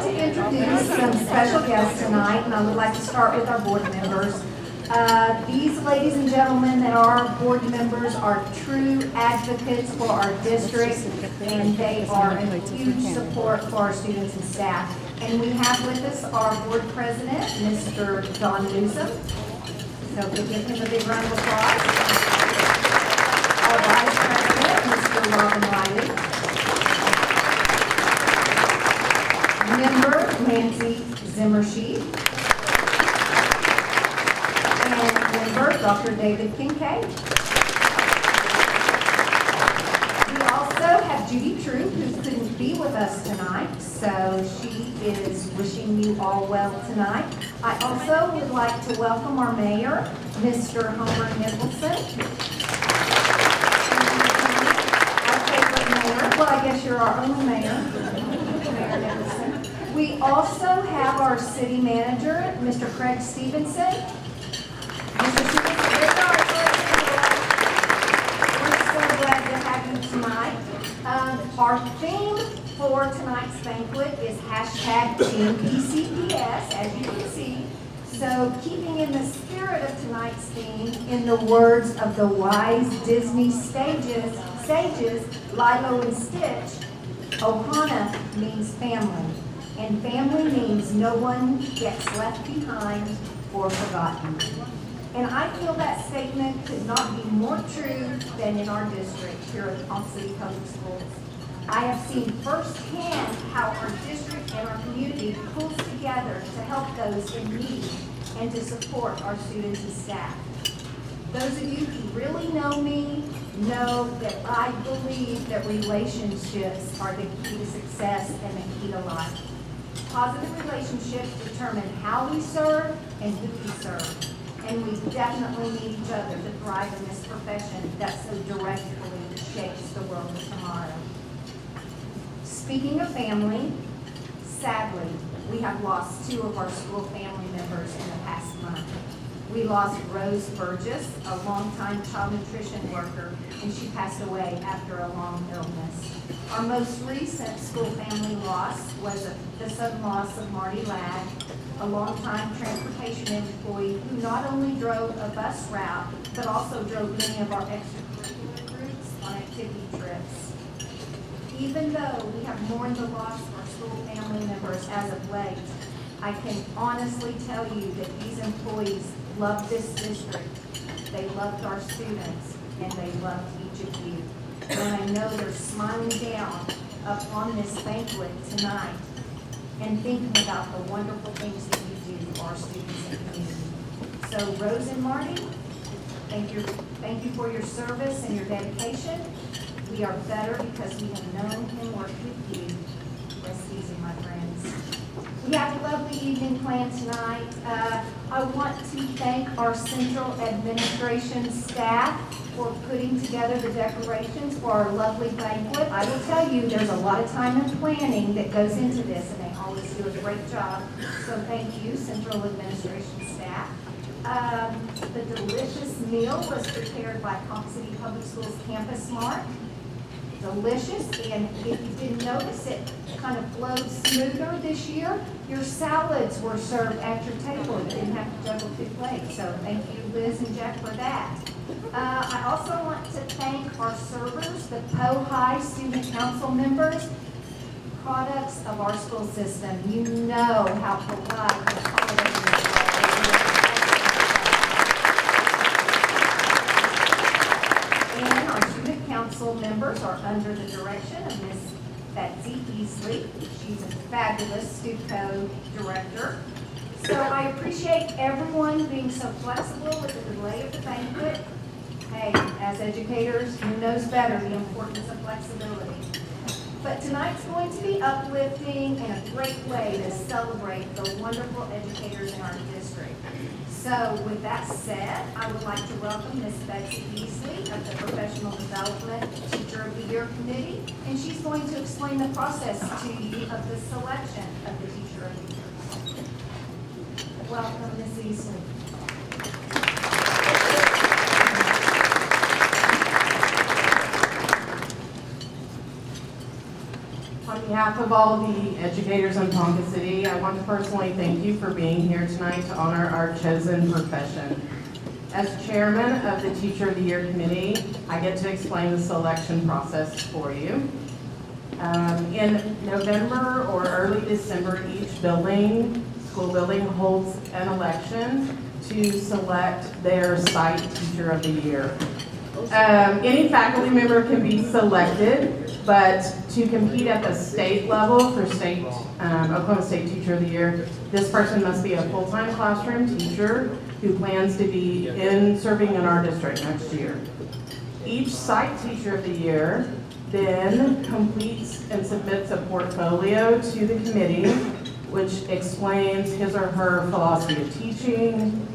to introduce some special guests tonight, and I would like to start with our board members. These ladies and gentlemen that are board members are true advocates for our district, and they are a huge support for our students and staff. And we have with us our board president, Mr. Don Newsom. So we'll give him a big round of applause. Our vice president, Mr. Robin Wiley. Member, Nancy Zimmersheet. Member, Dr. David Kincaid. We also have Judy Trout, who couldn't be with us tonight, so she is wishing you all well tonight. I also would like to welcome our mayor, Mr. Homer Nicholson. Our favorite mayor. Well, I guess you're our only mayor, Mayor Nicholson. We also have our city manager, Mr. Craig Stevenson. Mr. Tonight. Our theme for tonight's banquet is #TeamPCPS, as you can see. So keeping in the spirit of tonight's theme, in the words of the wise Disney sages, Lilo and Stitch, Ohana means family, and family means no one gets left behind or forgotten. And I feel that statement could not be more true than in our district here at Ponca City Public Schools. I have seen firsthand how our district and our community pulls together to help those in need and to support our students and staff. Those of you who really know me know that I believe that relationships are the key to success and the key to life. Positive relationships determine how we serve and who we serve. And we definitely need each other to thrive in this profession that so directly shapes the world of tomorrow. Speaking of family, sadly, we have lost two of our school family members in the past month. We lost Rose Burgess, a longtime child nutrition worker, and she passed away after a long illness. Our most recent school family loss was the sudden loss of Marty Ladd, a longtime transportation employee who not only drove a bus route, but also drove many of our extracurricular groups on activity trips. Even though we have mourned the loss of our school family members as of late, I can honestly tell you that these employees loved this district, they loved our students, and they loved each of you. And I know they're smiling down upon this banquet tonight and thinking about the wonderful things that you do for our students and community. So Rose and Marty, thank you for your service and your dedication. We are better because we have known and worked with you. Rest easy, my friends. We have a lovely evening planned tonight. I want to thank our central administration staff for putting together the decorations for our lovely banquet. I will tell you, there's a lot of time and planning that goes into this, and they always do a great job. So thank you, central administration staff. The delicious meal was prepared by Ponca City Public Schools Campus Smart. Delicious, and if you didn't notice, it kind of flowed smoother this year. Your salads were served at your table. You didn't have to juggle two plates, so thank you, Liz and Jack, for that. I also want to thank our servers, the PO High Student Council members, products of our school system. You know how polite and accommodating they are. And our student council members are under the direction of Miss Betsy Easley. She's a fabulous STUCO director. So I appreciate everyone being so flexible with the delay of the banquet. Hey, as educators, who knows better the importance of flexibility? But tonight's going to be uplifting and a great way to celebrate the wonderful educators in our district. So with that said, I would like to welcome Miss Betsy Easley of the Professional Development Teacher of the Year Committee, and she's going to explain the process to you of the selection of the Teacher of the Year. Welcome, Ms. Easley. On behalf behalf of all the educators in Ponca City, I want to personally thank you for being here tonight to honor our chosen profession. As chairman of the Teacher of the Year Committee, I get to explain the selection process for you. In November or early December, each school building holds an election to select their site Teacher of the Year. Any faculty member can be selected, but to compete at the state level for Oklahoma State Teacher of the Year, this person must be a full-time classroom teacher who plans to be serving in our district next year. Each site Teacher of the Year then completes and submits a portfolio to the committee, which explains his or her philosophy of teaching,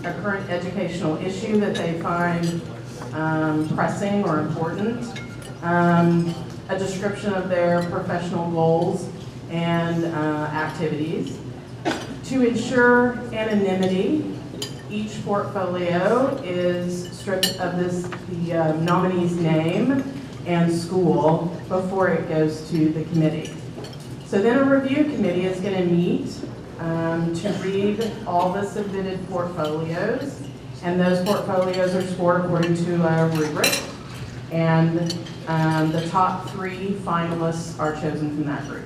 a current educational issue that they find pressing or important, a description of their professional goals and activities. To ensure anonymity, each portfolio is stripped of the nominee's name and school before it goes to the committee. So then a review committee is going to meet to read all the submitted portfolios, and those portfolios are scored according to a rubric, and the top 3 finalists are chosen from that group.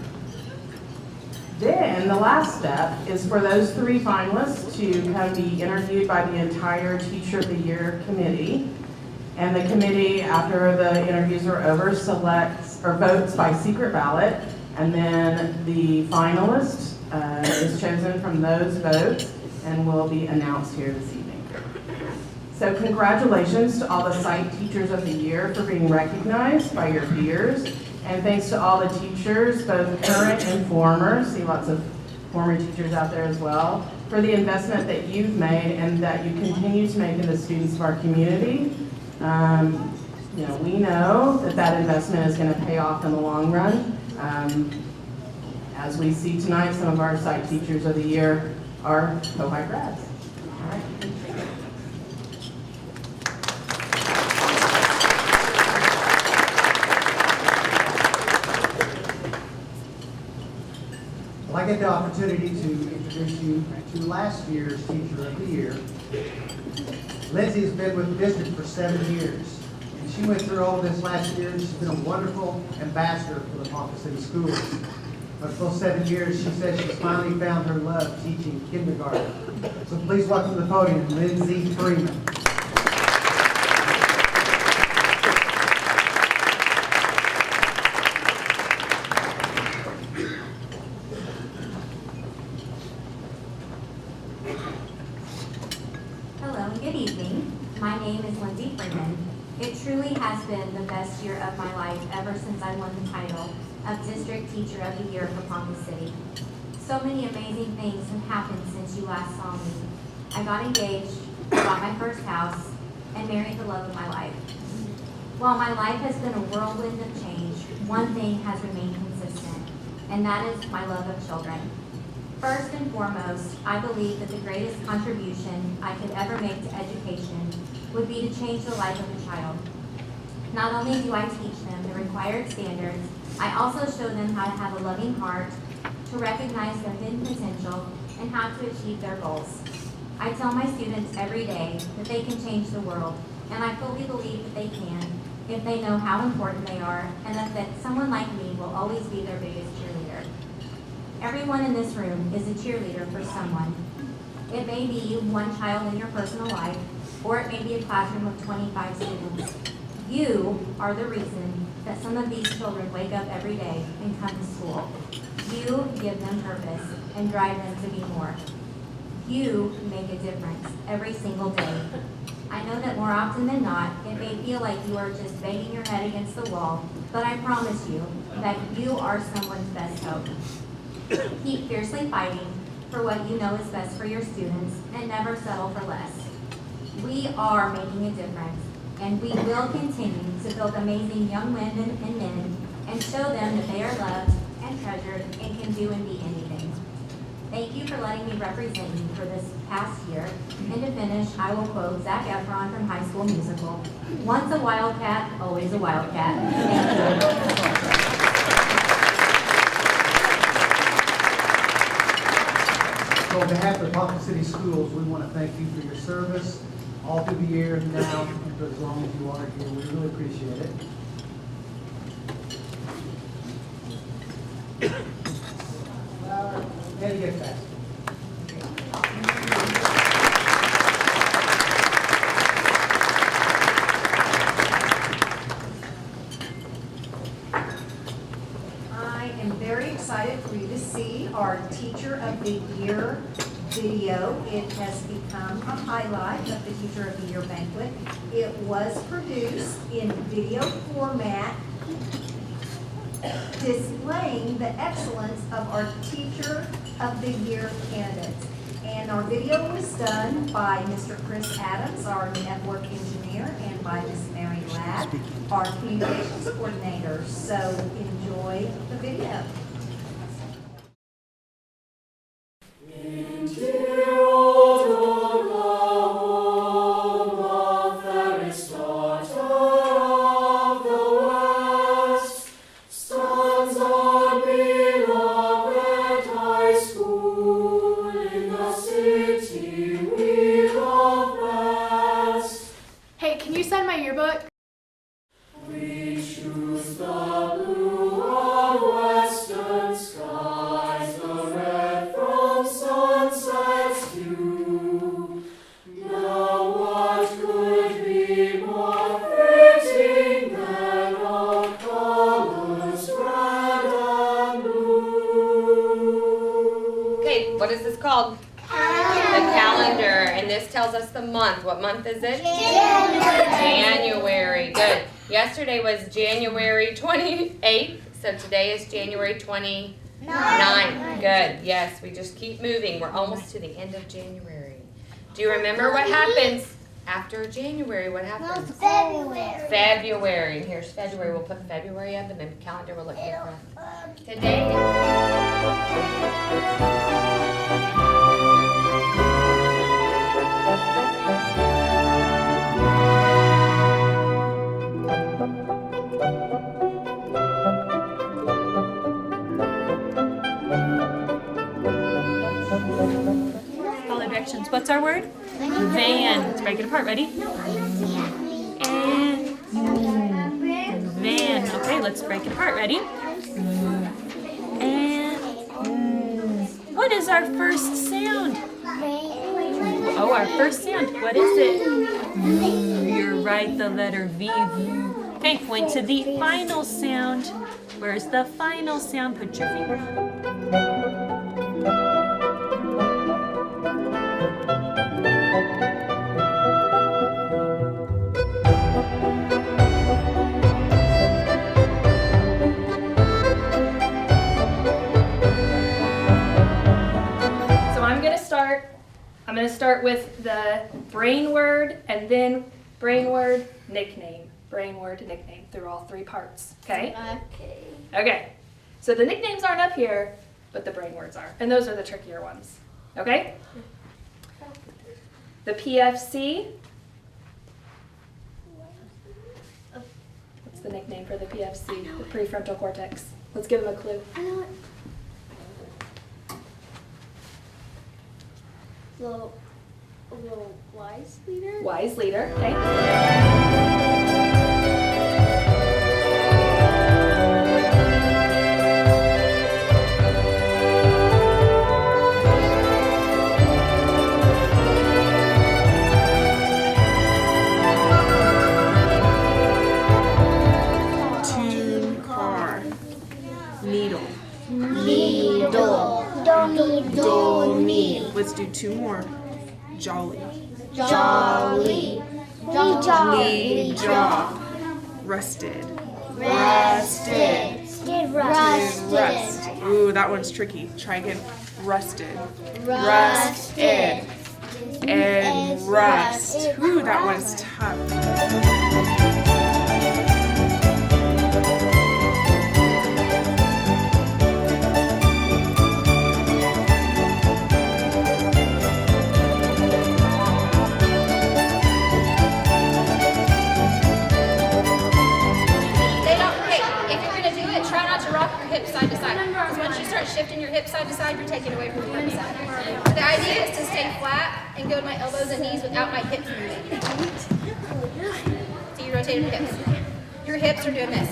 Then the last step is for those 3 finalists to come be interviewed by the entire Teacher of the Year committee. And the committee, after the interviews are over, selects or votes by secret ballot, and then the finalist is chosen from those votes and will be announced here this evening. So congratulations to all the site Teachers of the Year for being recognized by your peers, and thanks to all the teachers, both current and former, see lots of former teachers out there as well, for the investment that you've made and that you continue to make in the students of our community. We know that investment is going to pay off in the long run. As we see tonight, some of our site Teachers of the Year are Ojai grads. All right. Well, I get the opportunity to introduce you to last year's Teacher of the Year. Lindsay has been with the district for 7 years, and she went through all this last year, and she's been a wonderful ambassador for the Ponca City Schools. For those 7 years, she says she's finally found her love teaching kindergarten. So please welcome to the podium, Wendy Freidman. Been the best year of my life ever since I won the title of District Teacher of the Year for Ponca City. So many amazing things have happened since you last saw me. I got engaged, bought my first house, and married the love of my life. While my life has been a whirlwind of change, one thing has remained consistent, and that is my love of children. First and foremost, I believe that the greatest contribution I could ever make to education would be to change the life of a child. Not only do I teach them the required standards, I also show them how to have a loving heart, to recognize their hidden potential, and how to achieve their goals. I tell my students every day that they can change the world, and I fully believe that they can if they know how important they are, and that someone like me will always be their biggest cheerleader. Everyone in this room is a cheerleader for someone. It may be one child in your personal life, or it may be a classroom of 25 students. You are the reason that some of these children wake up every day and come to school. You give them purpose and drive them to be more. You make a difference every single day. I know that more often than not, it may feel like you are just banging your head against the wall, but I promise you that you are someone's best hope. Keep fiercely fighting for what you know is best for your students and never settle for less. We are making a difference, and we will continue to build amazing young women and men and show them that they are loved and treasured and can do and be anything. Thank you for letting me represent you for this past year. And to finish, I will quote Zac Efron from High School Musical: "Once a Wildcat, always a Wildcat." Thank you. So on behalf of the Ponca City Schools, we want to thank you for your service all through the year and now and for as long as you are here. We really appreciate it. And you get back. I am very excited for you to see our Teacher of the Year video. It has become a highlight of the Teacher of the Year banquet. It was produced in video format, displaying the excellence of our Teacher of the Year candidates. And our video was done by Mr. Chris Adams, our network engineer, and by Ms. Mary Ladd, our communications coordinator. So enjoy the video. Hey, can you sign my yearbook? We choose the blue of western skies, the red from sunset's hue. Now what could be more fitting than our colors red and blue? Okay, what is this called? The calendar, and this tells us the month. What month is it? January. Good. Yesterday was January 28th, so today is January 29th. Good. Yes, we just keep moving. We're almost to the end of January. Do you remember what happens after January? What happens? February. And here's February. We'll put February up, and then the calendar will look different. Today. Follow directions. What's our word? Van. Let's break it apart. Ready? And van. Okay, let's break it apart. Ready? And what is our first sound? Oh, our first sound. What is it? You're right, the letter V. Okay, point to the final sound. Where's the final sound? Put your finger on it. I'm going to start with the brain word and then brain word, nickname. Brain word, nickname through all three parts. Okay? Okay. So the nicknames aren't up here, but the brain words are. And those are the trickier ones. Okay? The PFC. What's the nickname for the PFC? The prefrontal cortex. Let's give them a clue. The wise leader? Wise leader, okay. Tune car. Needle. Needle. Don't. Let's do two more. Jolly. Jolly. Lead job. Rusted. Rusted. Rust. Ooh, that one's tricky. Try again. Rusted. Rusted. And rust. Ooh, that one's tough. your hips side to side, you're taking away from the front side. So the idea is to stay flat and go to my elbows and knees without my hips moving. So you rotate your hips. Your hips are doing this.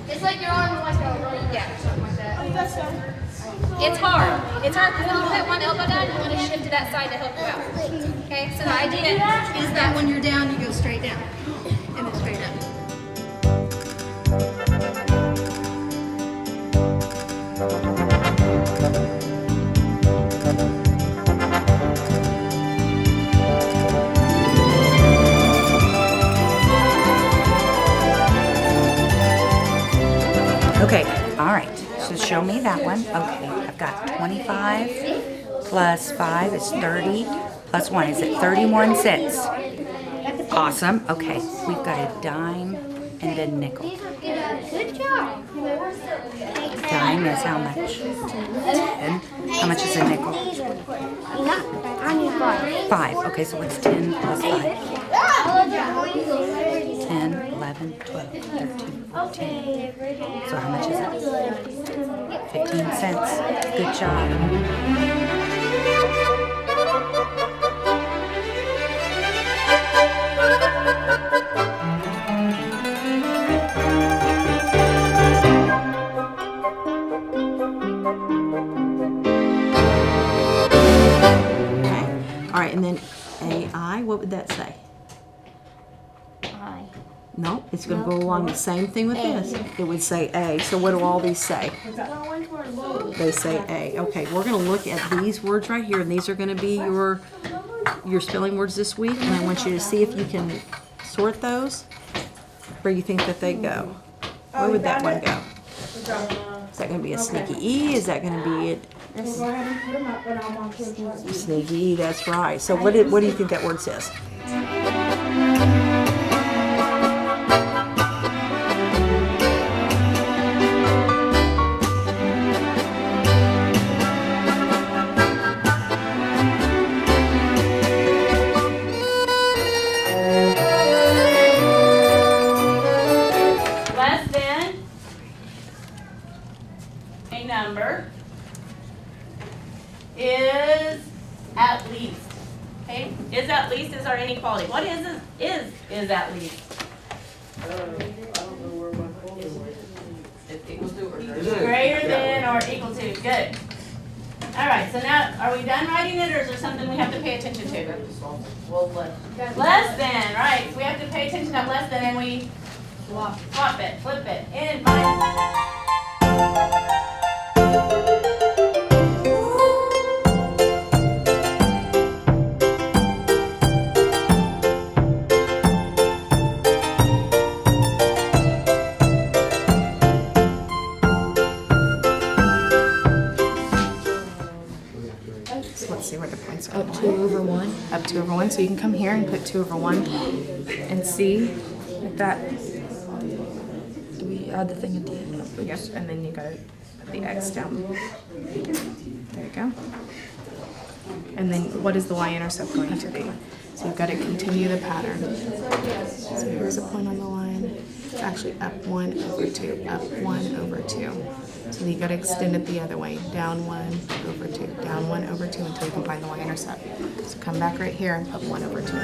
It's like your arm like a rope. Yeah. Something like that. It's hard. It's hard because when you put one elbow down, you want to shift to that side to help you out. Okay? So the idea is that when you're down, you go straight down. And then straight up. Okay, all right, so show me that one. Okay, I've got 25 plus 5 is 30, plus 1 is it 31 cents. Awesome, okay, we've got a dime and a nickel. Good job. Dime is how much? 10. How much is a nickel? I need 5. 5, okay, so what's 10 plus 5? 10, 11, 12, 13, 14. So how much is it? 15 cents. Good job. Okay. All right, and then AI, what would that say? No, it's going to go along the same thing with this. It would say A. So what do all these say? They say A. Okay, we're going to look at these words right here, and these are going to be your spelling words this week, and I want you to see if you can sort those where you think that they go. Where would that one go? Is that going to be a sneaky E? Is that going to be a sneaky E? That's right. So what do you think that word says? Number is at least. Okay? Is at least is our inequality. What is at least? I don't know where my folder was. It's equal to or greater than or equal to. Good. All right. So now, are we done writing it, or is there something we have to pay attention to? Well, less than. Right. We have to pay attention to less than, and we swap it, flip it, in. Up 2 over 1. Up 2 over 1. So you can come here and put 2 over 1 and see if that. Do we add the thing at the end? Yep. And then you gotta put the X down. There you go. And then what is the y-intercept going to be? So you've got to continue the pattern. So here's a point on the line. It's actually up 1 over 2. Up 1 over 2. So you got to extend it the other way, down 1 over 2, down 1 over 2 until you can find the y-intercept. So come back right here and put 1 over 2.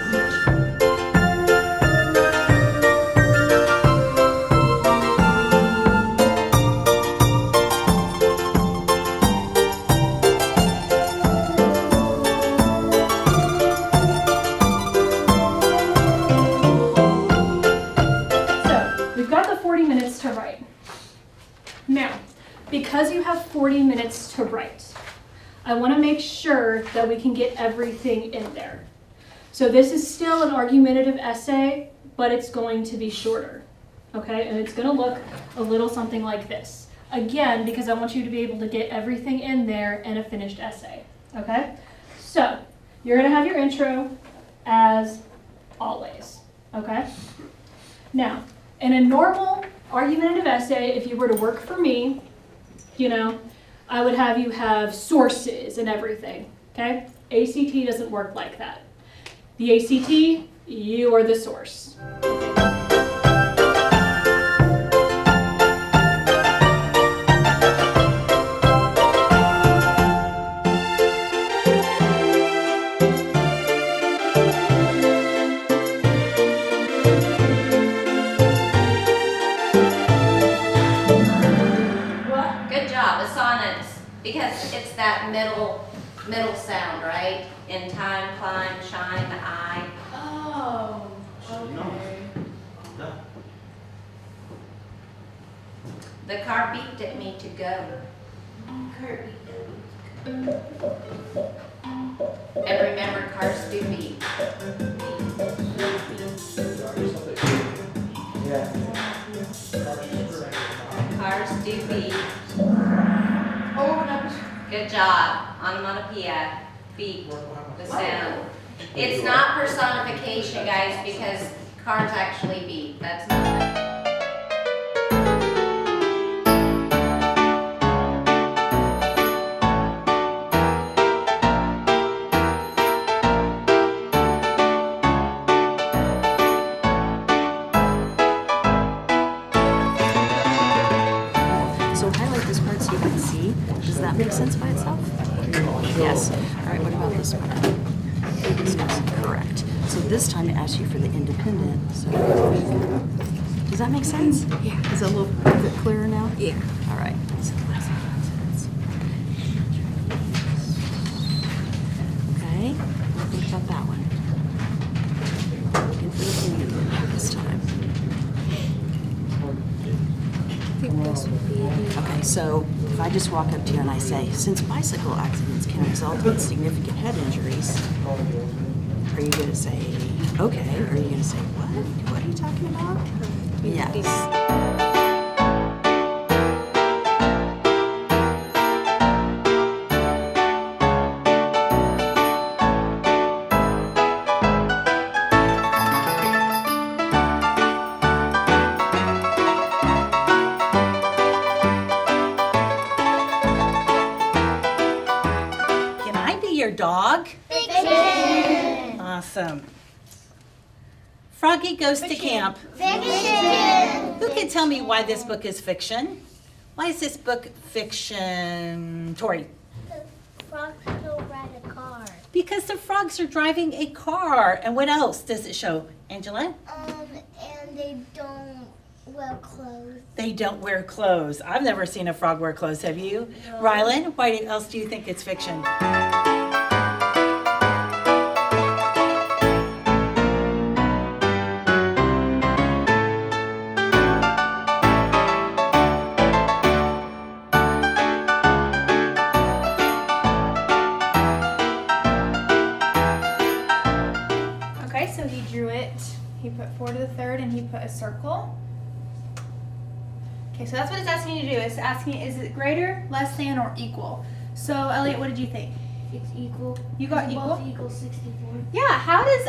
Because you have 40 minutes to write, I want to make sure that we can get everything in there. So this is still an argumentative essay, but it's going to be shorter, okay? And it's going to look a little something like this. Again, because I want you to be able to get everything in there in a finished essay, okay? So you're going to have your intro as always, okay? Now, in a normal argumentative essay, if you were to work for me, you know, I would have you have sources and everything, okay? ACT doesn't work like that. The ACT, you are the source. consonants, because it's that middle sound, right? In time, climb, shine, the I. Oh, okay. The car beeped at me to go. And remember, cars do beep. Cars do beep. Good job. Onomatopoeia. Beep. The sound. It's not personification, guys, because cars actually beep. That's not. Does that make sense by itself? Yes. All right, what about this one? This is correct. So this time it asks you for the independent. So does that make sense? Yeah. Is that a little bit clearer now? Yeah. All right. So okay. Think about that one. Looking for the independent this time. I think this would be okay, so if I just walk up to you and I say, since bicycle accidents can result in significant head injuries, are you going to say, okay, or are you going to say, what? What are you talking about? Yes. Dog? Fiction. Awesome. Froggy goes to camp. Fiction. Who can tell me why this book is fiction? Why is this book fiction, Tori? The frogs don't ride a car. Because the frogs are driving a car. And what else does it show, Angela? And they don't wear clothes. They don't wear clothes. I've never seen a frog wear clothes, have you? No. Rylan, why else do you think it's fiction? He put 4 to the 3rd and he put a circle. Okay, so that's what it's asking you to do. It's asking, is it greater, less than, or equal? So, Elliot, what did you think? It's equal. You got equal? Both equal 64. Yeah, how does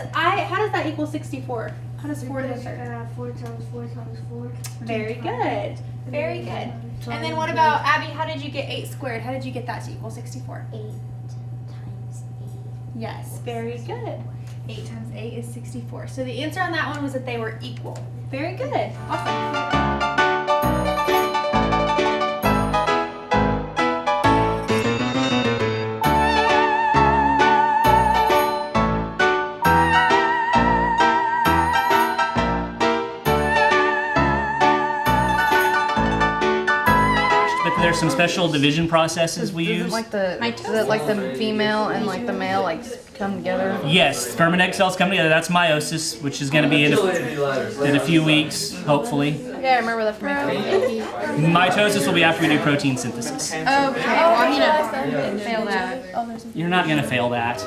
that equal 64? How does 4 to the 3rd? 4 times 4 times 4. Very good. Very good. And then what about, Abby, how did you get 8 squared? How did you get that to equal 64? 8 times 8. Yes, very good. 8 times 8 is 64. So the answer on that one was that they were equal. Very good. Awesome. There's some special division processes we use. Is it like the female and like the male come together? Yes, sperm and egg cells come together. That's meiosis, which is going to be in a few weeks, hopefully. Yeah, I remember that from my Mitosis will be after we do protein synthesis. Okay, well I'm gonna fail that. You're not going to fail that.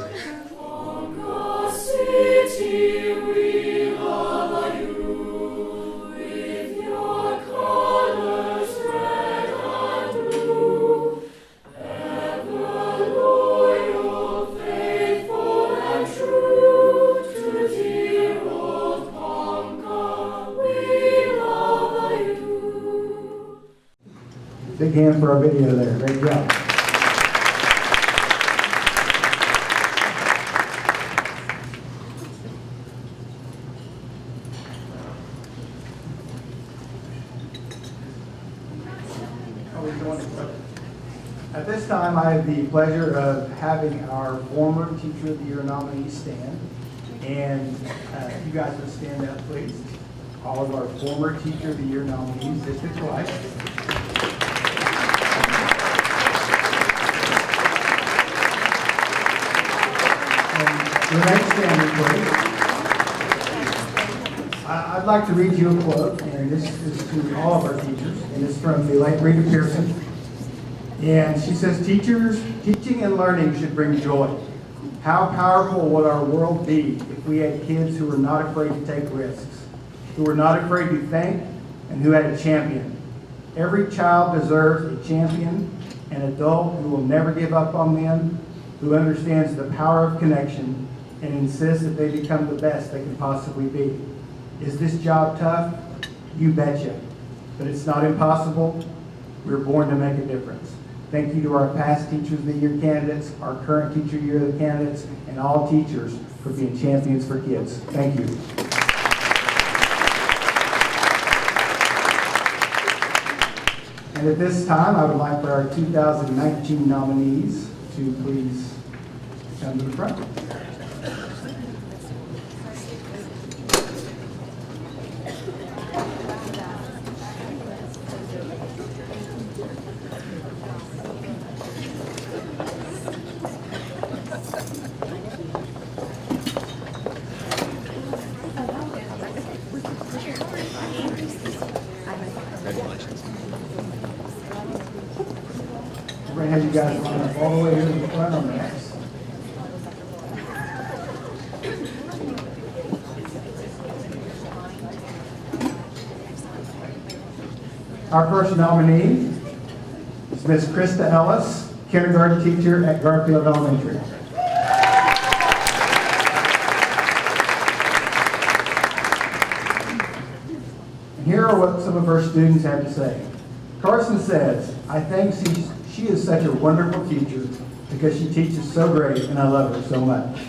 Big hand for our video there. Great job. At this time, I have the pleasure of having our former Teacher of the Year nominees stand. And if you guys would stand up, please. All of our former Teacher of the Year nominees, district-wide. Remain standing, please. I'd like to read you a quote, and this is to all of our teachers, and it's from the late Rita Pearson. And she says, teaching and learning should bring joy. How powerful would our world be if we had kids who were not afraid to take risks, who were not afraid to think, and who had a champion. Every child deserves a champion, an adult who will never give up on them, who understands the power of connection and insists that they become the best they can possibly be. Is this job tough? You betcha. But it's not impossible. We're born to make a difference. Thank you to our past Teachers of the Year candidates, our current Teacher of the Year candidates, and all teachers for being champions for kids. Thank you. And at this time, I would like for our 2019 nominees to please come to the front. Everybody has you guys line up all the way here to the front on the next. Our first nominee is Miss Krista Ellis, kindergarten teacher at Garfield Elementary. Here are what some of her students had to say. Carson says, I think she is such a wonderful teacher because she teaches so great and I love her so much.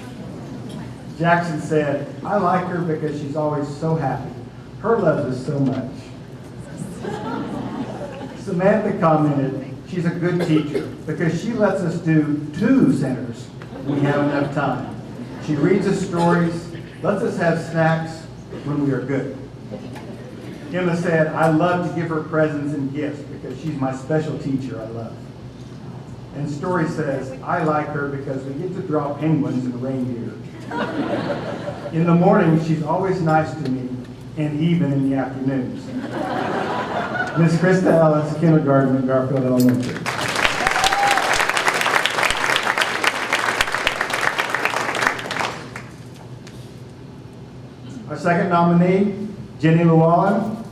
Jackson said, I like her because she's always so happy. Her loves us so much. Samantha commented, she's a good teacher because she lets us do 2 centers when we have enough time. She reads us stories, lets us have snacks when we are good. Emma said, I love to give her presents and gifts because she's my special teacher I love. And Story says, I like her because we get to draw penguins and reindeer. In the morning, she's always nice to me, and even in the afternoons. Miss Krista Ellis, kindergarten at Garfield Elementary. Our second nominee, Jenny Lewallen,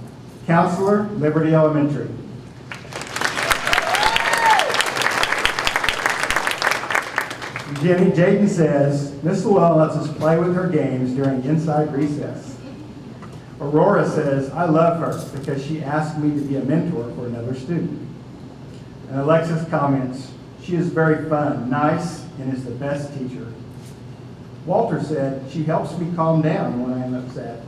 counselor, Liberty Elementary. Jaden says, Miss Lewallen lets us play with her games during inside recess. Aurora says, I love her because she asked me to be a mentor for another student. And Alexis comments, she is very fun, nice, and is the best teacher. Walter said, she helps me calm down when I am upset.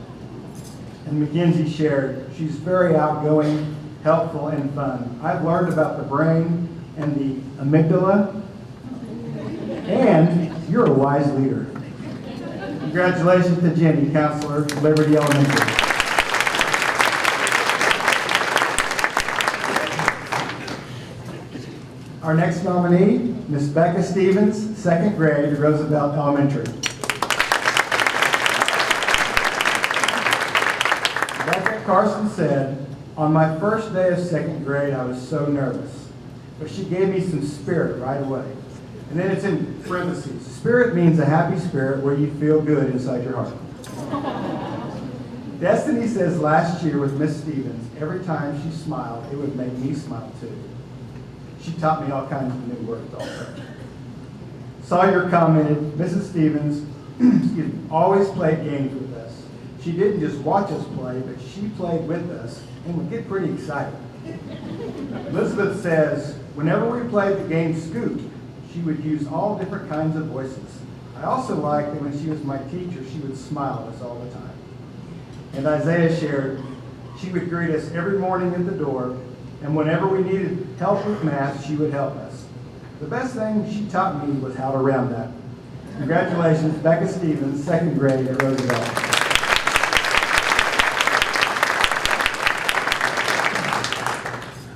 And Mackenzie shared, she's very outgoing, helpful, and fun. I've learned about the brain and the amygdala, and you're a wise leader. Congratulations to Jenny, counselor at Liberty Elementary. Our next nominee, Miss Becca Stevens, 2nd grade at Roosevelt Elementary. Becca Carson said, on my first day of 2nd grade, I was so nervous, but she gave me some spirit right away. And then it's in parentheses. Spirit means a happy spirit where you feel good inside your heart. Destiny says last year with Miss Stevens, every time she smiled, it would make me smile too. She taught me all kinds of new words also. Sawyer commented, Mrs. Stevens always played games with us. She didn't just watch us play, but she played with us and would get pretty excited. Elizabeth says, whenever we played the game Scoop, she would use all different kinds of voices. I also liked that when she was my teacher, she would smile at us all the time. And Isaiah shared, she would greet us every morning at the door, and whenever we needed help with math, she would help us. The best thing she taught me was how to round up. Congratulations, Becca Stevens, 2nd grade at Roosevelt.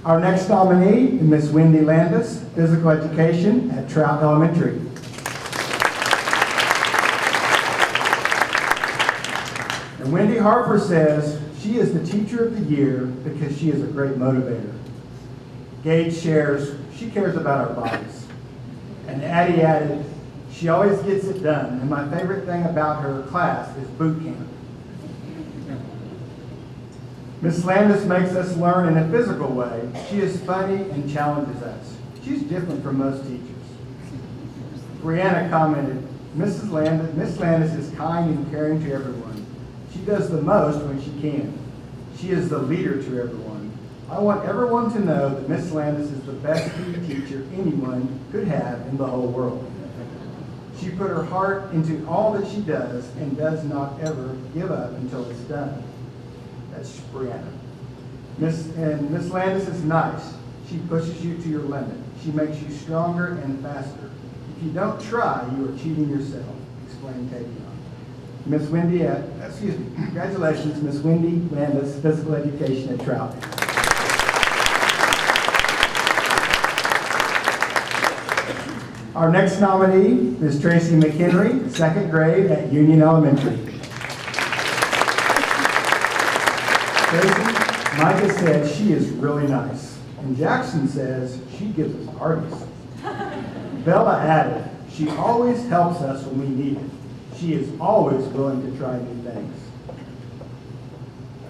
Our next nominee is Miss Wendy Landis, physical education at Trout Elementary. And Wendy Harper says she is the teacher of the year because she is a great motivator. Gage shares she cares about our bodies. And Addie added, she always gets it done, and my favorite thing about her class is boot camp. Miss Landis makes us learn in a physical way. She is funny and challenges us. She's different from most teachers. Brianna commented, Miss Landis is kind and caring to everyone. She does the most when she can. She is the leader to everyone. I want everyone to know that Miss Landis is the best PE teacher anyone could have in the whole world. She put her heart into all that she does and does not ever give up until it's done. That's Brianna. Miss Landis is nice. She pushes you to your limit. She makes you stronger and faster. If you don't try, you are cheating yourself, explained Tavion. Miss Wendy, congratulations, Miss Wendy Landis, Physical Education at Trout. Our next nominee is Traci McHenry, 2nd grade at Union Elementary. Traci, Micah said she is really nice, and Jackson says she gives us parties. Bella added, she always helps us when we need it. She is always willing to try new things.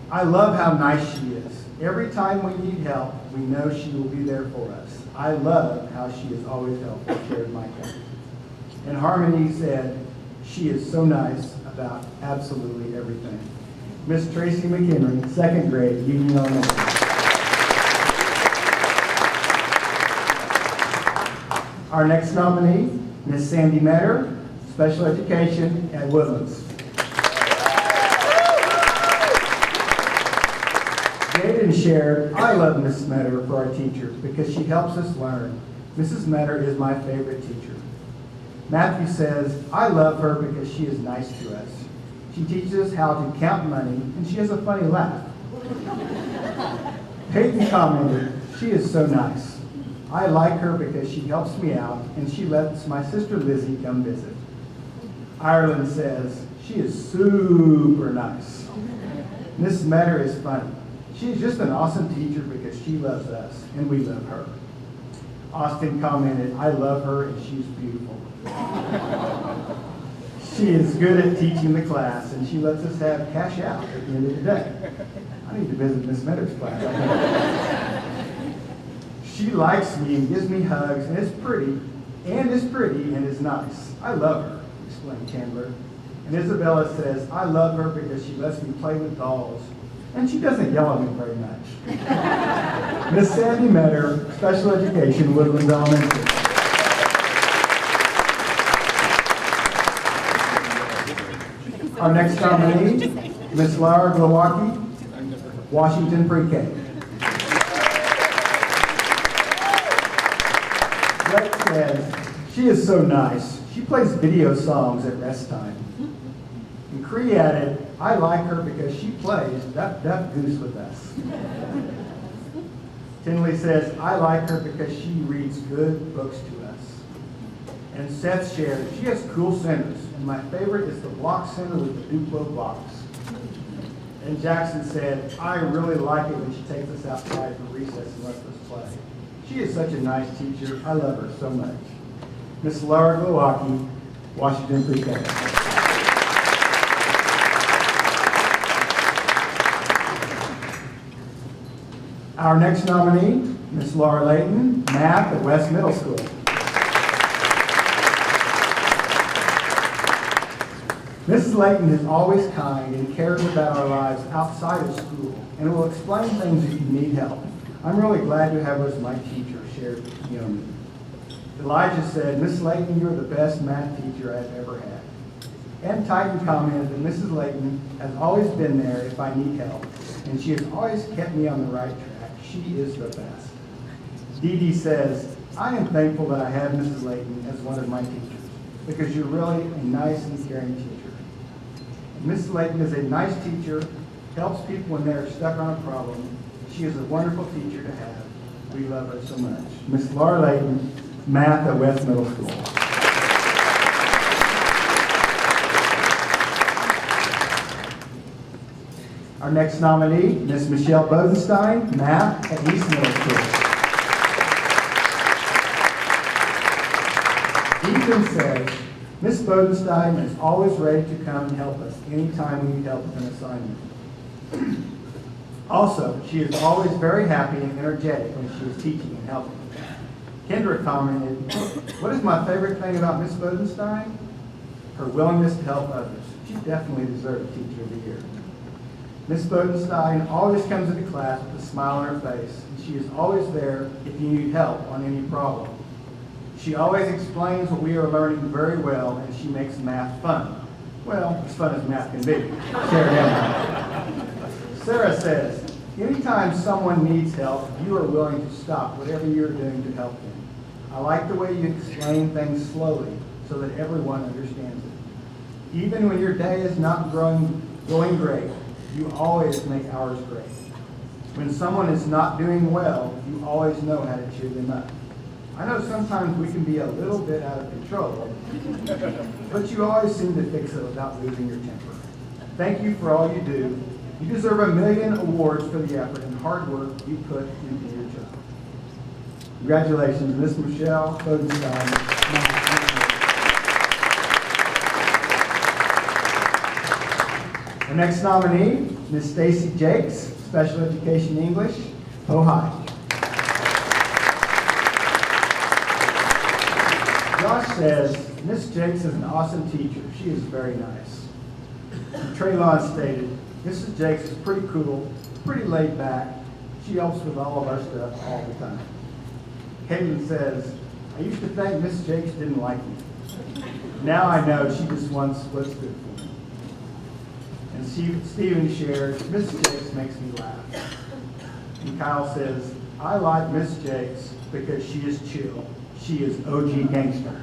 I love how nice she is. Every time we need help, we know she will be there for us. I love how she is always helpful, shared Micah. And Harmony said, she is so nice about absolutely everything. Miss Traci McHenry, 2nd grade, Union Elementary. Our next nominee, Miss Sandy Meador, Special Education at Woodlands. Jaden shared, I love Mrs. Meador for our teacher because she helps us learn. Mrs. Meador is my favorite teacher. Matthew says, I love her because she is nice to us. She teaches us how to count money, and she has a funny laugh. Peyton commented, she is so nice. I like her because she helps me out, and she lets my sister Lizzie come visit. Ireland says, she is super nice. Miss Meador is funny. She's just an awesome teacher because she loves us, and we love her. Austin commented, I love her, and she's beautiful. She is good at teaching the class, and she lets us have cash out at the end of the day. I need to visit Miss Meador's class. She likes me and gives me hugs, and is pretty, and is nice. I love her, explained Chandler. And Isabella says, I love her because she lets me play with dolls, and she doesn't yell at me very much. Miss Sandy Meador, Special Education, Woodlands Elementary. Our next nominee, Miss Laura Glowacki, Washington PreK. Greg says, she is so nice. She plays video songs at rest time. And Cree added, I like her because she plays Duck Duck Goose with us. Tinley says, I like her because she reads good books to us. And Seth shared, she has cool centers, and my favorite is the block center with the Duplo blocks. And Jackson said, I really like it when she takes us outside for recess and lets us play. She is such a nice teacher. I love her so much. Miss Laura Glowacki, Washington PreK. Our next nominee, Miss Laura Layton, Math at West Middle School. Mrs. Layton is always kind and cares about our lives outside of school and will explain things if you need help. I'm really glad to have her as my teacher, shared Naomi. Elijah said, Miss Layton, you're the best math teacher I've ever had. And Titan commented that Mrs. Layton has always been there if I need help, and she has always kept me on the right track. She is the best. Dee Dee says, I am thankful that I have Mrs. Layton as one of my teachers, because you're really a nice and caring teacher. Mrs. Layton is a nice teacher, helps people when they're stuck on a problem. She is a wonderful teacher to have. We love her so much. Miss Laura Layton, Math at West Middle School. Our next nominee, Miss Michele Bodenstein, Math at East Middle School. Ethan says, Miss Bodenstein is always ready to come and help us anytime we need help with an assignment. Also, she is always very happy and energetic when she is teaching and helping. Kendra commented, what is my favorite thing about Miss Bodenstein? Her willingness to help others. She definitely deserves Teacher of the Year. Miss Bodenstein always comes into class with a smile on her face, and she is always there if you need help on any problem. She always explains what we are learning very well, and she makes math fun. Well, as fun as math can be. Sarah says, anytime someone needs help, you are willing to stop whatever you're doing to help them. I like the way you explain things slowly so that everyone understands it. Even when your day is not going great, you always make ours great. When someone is not doing well, you always know how to cheer them up. I know sometimes we can be a little bit out of control, but you always seem to fix it without losing your temper. Thank you for all you do. You deserve 1,000,000 awards for the effort and hard work you put into your job. Congratulations, Miss Michele Bodenstein. The next nominee, Miss Staci Jacques, Special Education English, Ohio. Josh says, Miss Jacques is an awesome teacher. She is very nice. Traylon stated, Mrs. Jacques is pretty cool, pretty laid back. She helps with all of our stuff all the time. Caitlin says, I used to think Miss Jacques didn't like me. Now I know she just wants what's good for me. And Stephen shares, Miss Jacques makes me laugh. And Kyle says, I like Miss Jacques because she is chill. She is OG gangster.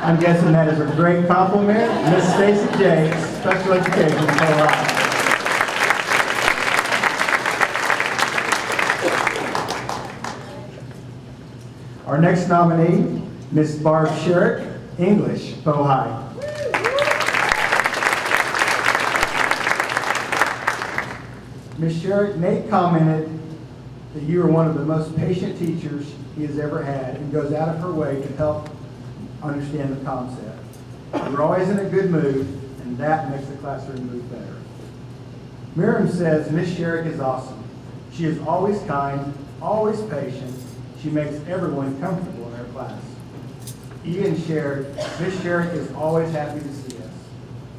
I'm guessing that is a great compliment. Miss Staci Jacques, Special Education, Colorado. Our next nominee, Miss Barb Scherich, English, Ohio. Miss Scherich, Nate commented that you are one of the most patient teachers he has ever had and goes out of her way to help understand the concept. You're always in a good mood, and that makes the classroom move better. Miriam says Miss Scherich is awesome. She is always kind, always patient. She makes everyone comfortable in her class. Ian shared, Miss Scherich is always happy to see us.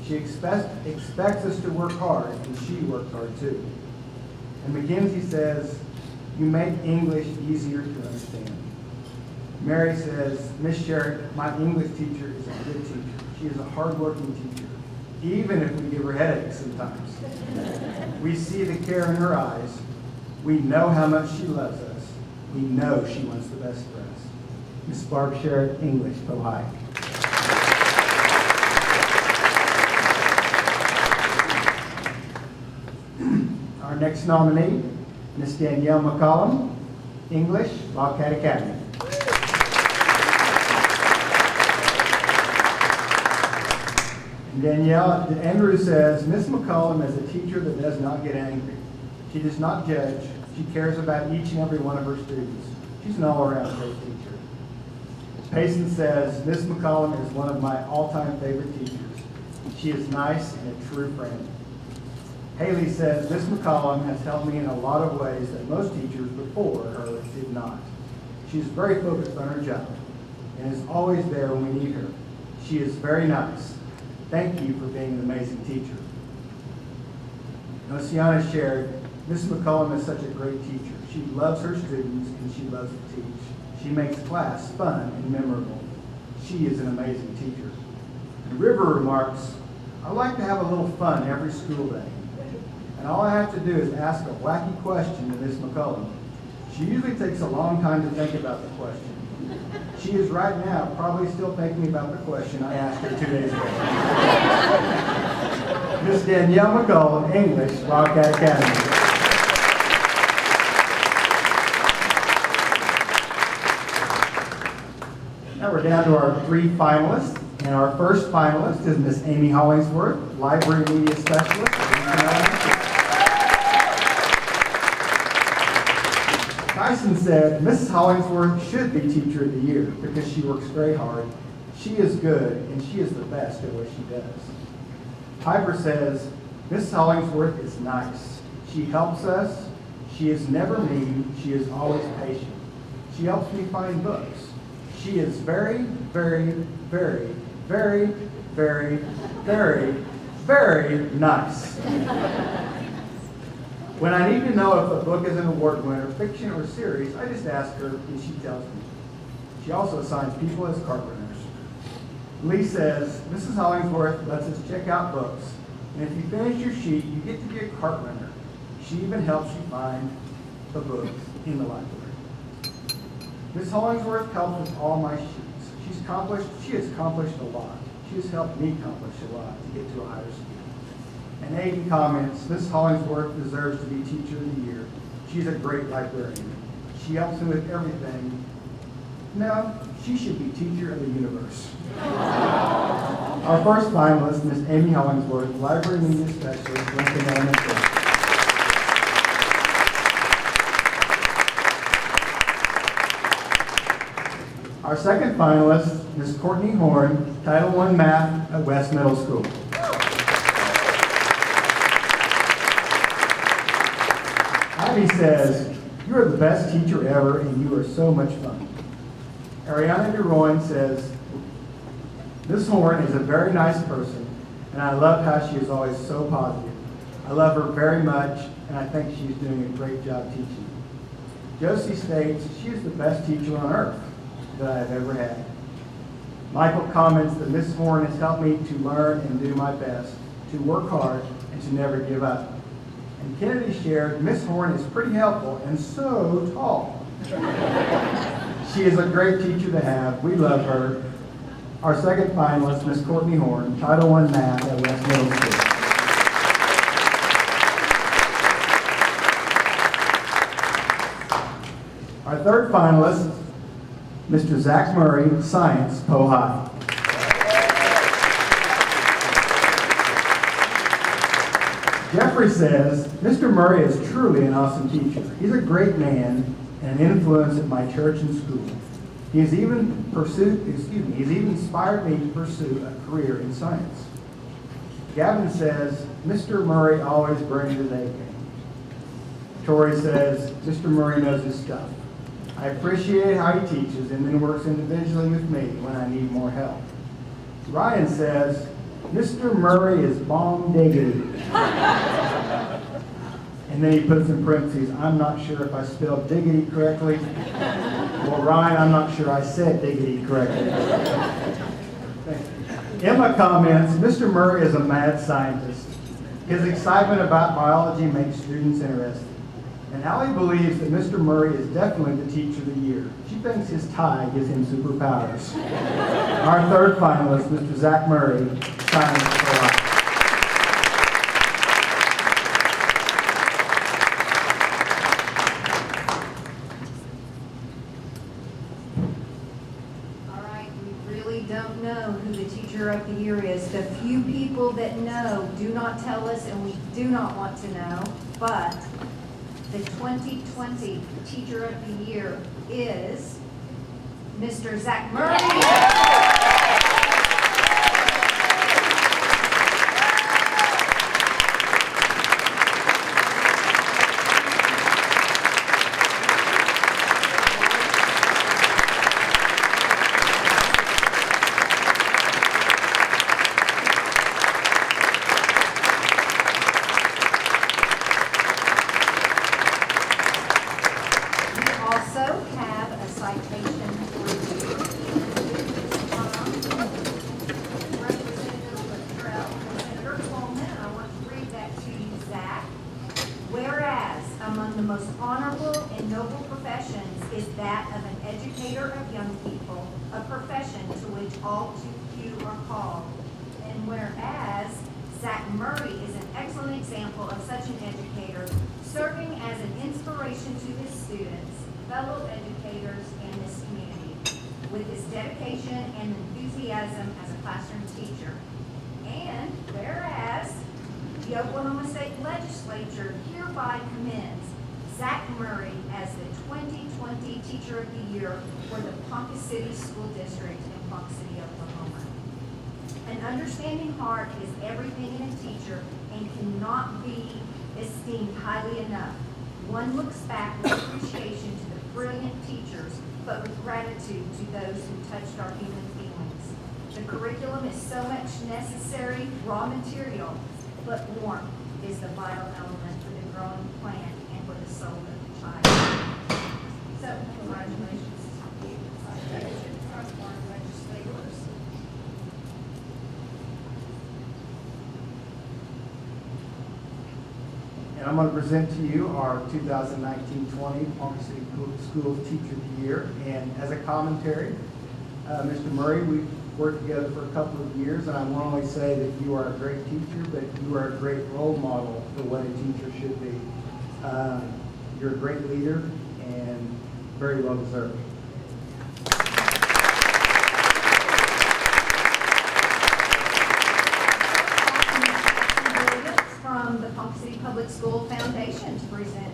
She expects us to work hard, and she works hard too. And Mackenzie says, you make English easier to understand. Mary says, Miss Scherich, my English teacher is a good teacher. She is a hardworking teacher, even if we give her headaches sometimes. We see the care in her eyes. We know how much she loves us. We know she wants the best for us. Miss Barb Scherich, English, Ohio. Our next nominee, Miss Danielle McCollum, English, Wildcat Academy. And Danielle, Andrew says, Miss McCollum is a teacher that does not get angry. She does not judge. She cares about each and every one of her students. She's an all-around great teacher. Payson says, Miss McCollum is one of my all-time favorite teachers. She is nice and a true friend. Haley says, Miss McCollum has helped me in a lot of ways that most teachers before her did not. She is very focused on her job and is always there when we need her. She is very nice. Thank you for being an amazing teacher. Oceana shared, Miss McCollum is such a great teacher. She loves her students and she loves to teach. She makes class fun and memorable. She is an amazing teacher. And River remarks, I like to have a little fun every school day. And all I have to do is ask a wacky question to Miss McCollum. She usually takes a long time to think about the question. She is right now probably still thinking about the question I asked her 2 days ago. Miss Danielle McCollum, English, Wildcat Academy. Now we're down to our 3 finalists. And our first finalist is Miss Amy Hollingsworth, Library Media Specialist. Bryson said, Mrs. Hollingsworth should be Teacher of the Year because she works very hard. She is good, and she is the best at what she does. Piper says, Mrs. Hollingsworth is nice. She helps us. She is never mean. She is always patient. She helps me find books. She is very, very, very, very, very, very, very nice. When I need to know if a book is an award winner, fiction or series, I just ask her and she tells me. She also assigns people as cart runners. Lee says, Mrs. Hollingsworth lets us check out books, and if you finish your sheet, you get to be a cart runner. She even helps you find the book in the library. Ms. Hollingsworth helps with all my sheets. She has accomplished a lot. She has helped me accomplish a lot to get to a higher school. And Aiden comments, Ms. Hollingsworth deserves to be Teacher of the Year. She's a great librarian. She helps me with everything. No, she should be Teacher of the Universe. Our first finalist, Ms. Amy Hollingsworth, Library Media Specialist, Lincoln Elementary. Our second finalist, Ms. Courtney Horne, Title I Math at West Middle School. Ivy says, you are the best teacher ever and you are so much fun. Ariana DeRoyan says, Ms. Horne is a very nice person and I love how she is always so positive. I love her very much and I think she's doing a great job teaching. Josie states, she is the best teacher on earth that I have ever had. Michael comments that Ms. Horne has helped me to learn and do my best, to work hard, and to never give up. And Kennedy shared, Ms. Horne is pretty helpful and so tall. She is a great teacher to have. We love her. Our second finalist, Ms. Courtney Horne, Title I Math at West Middle School. Our third finalist, Mr. Zach Murray, Science, Poe High. Jeffrey says, Mr. Murray is truly an awesome teacher. He's a great man and an influence at my church and school. He's even inspired me to pursue a career in science. Gavin says, Mr. Murray always brings his A game. Tori says, Mr. Murray knows his stuff. I appreciate how he teaches and then works individually with me when I need more help. Ryan says, Mr. Murray is bomb diggity. And then he puts in parentheses, I'm not sure if I spelled diggity correctly. Well, Ryan, I'm not sure I said diggity correctly. Emma comments, Mr. Murray is a mad scientist. His excitement about biology makes students interested. And Allie believes that Mr. Murray is definitely the Teacher of the Year. She thinks his tie gives him superpowers. Our third finalist, Mr. Zach Murray, Science for Life. All right, we really don't know who the Teacher of the Year is. The few people that know do not tell us, and we do not want to know, but the 2020 Teacher of the Year is Mr. Zach Murray. Zach Murray as the 2020 Teacher of the Year for the Ponca City School District in Ponca City, Oklahoma. An understanding heart is everything in a teacher and cannot be esteemed highly enough. One looks back with appreciation to the brilliant teachers, but with gratitude to those who touched our human feelings. The curriculum is so much necessary raw material, but warmth is the vital element for the growing plant and for the soul of the child. So, congratulations. And I'm going to present to you our 2019-20 Ponca City Schools Teacher of the Year. And as a commentary, Mr. Murray, we've worked together for a couple of years, and I won't only say that you are a great teacher, but you are a great role model for what a teacher should be. You're a great leader and very well deserved. From the Ponca City Public School Foundation to present.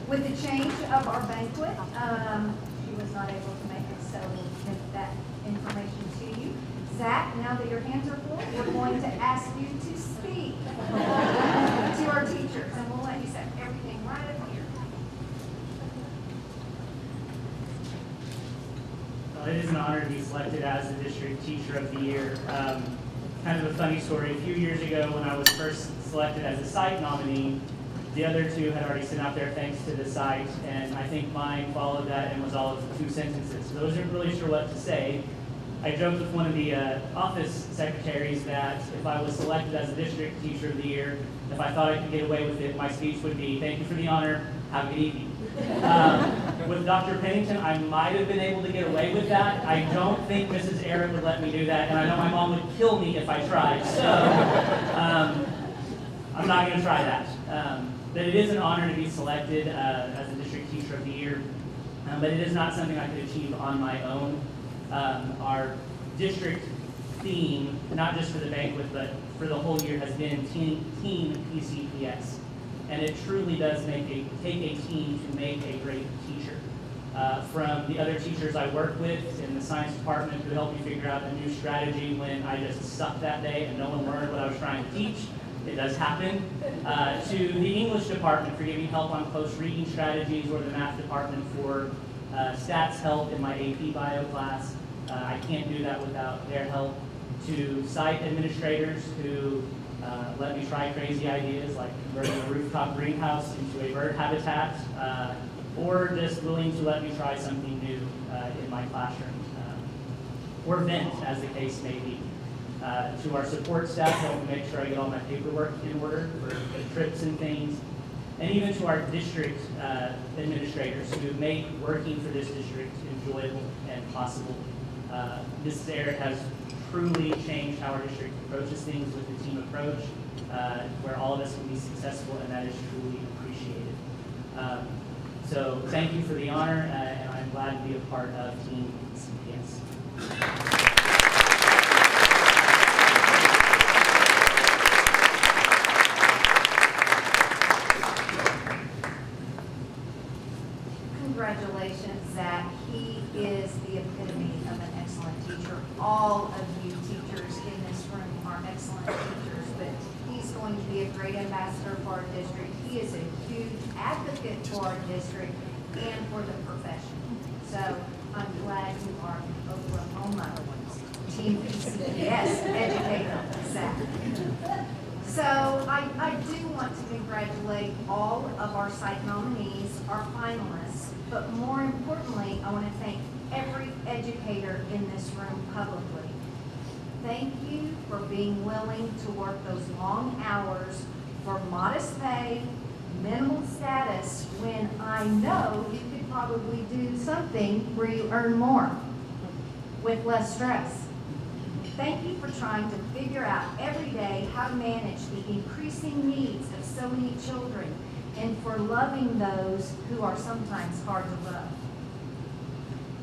With the change of our banquet, she was not able to make it, so we'll get that information to you. Zach, now that your hands are full, we're going to ask you to speak to our teachers, and we'll let you set everything right up here. Well, it is an honor to be selected as the District Teacher of the Year. Kind of a funny story. A few years ago, when I was first selected as a site nominee, the other two had already sent out their thanks to the site, and I think mine followed that and was all of 2 sentences. So I wasn't really sure what to say. I joked with one of the office secretaries that if I was selected as the District Teacher of the Year, if I thought I could get away with it, my speech would be, "Thank you for the honor, have a good evening." With Dr. Pennington, I might have been able to get away with that. I don't think Mrs. Aaron would let me do that, and I know my mom would kill me if I tried. So I'm not going to try that. But it is an honor to be selected as the District Teacher of the Year, but it is not something I could achieve on my own. Our district theme, not just for the banquet, but for the whole year, has been Team PCPS. And it truly does take a team to make a great teacher. From the other teachers I work with in the science department who helped me figure out a new strategy when I just sucked that day and no one learned what I was trying to teach. It does happen. To the English department for giving help on close reading strategies, or the math department for stats help in my AP bio class. I can't do that without their help. To site administrators who let me try crazy ideas like converting a rooftop greenhouse into a bird habitat, or just willing to let me try something new in my classroom, or vent, as the case may be. To our support staff, helping make sure I get all my paperwork in order for the trips and things, and even to our district administrators who make working for this district enjoyable and possible. Mrs. Eric has truly changed how our district approaches things with the team approach, where all of us can be successful, and that is truly appreciated. So thank you for the honor, and I'm glad to be a part of Team CPS. Congratulations, Zach. He is the epitome of an excellent teacher. All of you teachers in this room are excellent teachers, but he's going to be a great ambassador for our district. He is a huge advocate for our district and for the profession. So I'm glad you are Oklahoma Team PCPS educator, Zach. So I do want to congratulate all of our site nominees our finalists, but more importantly, I want to thank every educator in this room publicly. Thank you for being willing to work those long hours for modest pay, minimal status, when I know you could probably do something where you earn more with less stress. Thank you for trying to figure out every day how to manage the increasing needs of so many children and for loving those who are sometimes hard to love.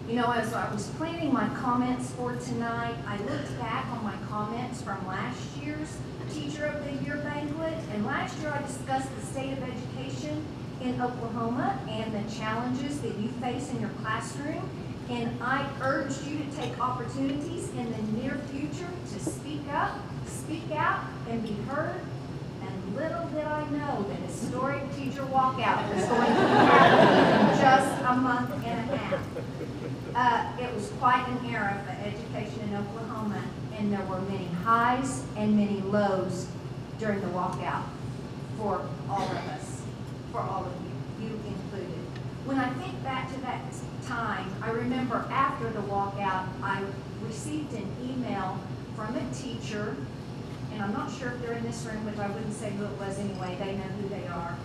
You know, as I was planning my comments for tonight, I looked back on my comments from last year's Teacher of the Year banquet, and last year I discussed the state of education in Oklahoma and the challenges that you face in your classroom. And I urged you to take opportunities in the near future to speak up, speak out, and be heard. And little did I know that historic teacher walkout was going to be happening in just a month and a half. It was quite an era for education in Oklahoma, and there were many highs and many lows during the walkout for all of us, for all of you, you included. When I think back to that time, I remember after the walkout, I received an email from a teacher, and I'm not sure if they're in this room, which I wouldn't say who it was anyway, they know who they are.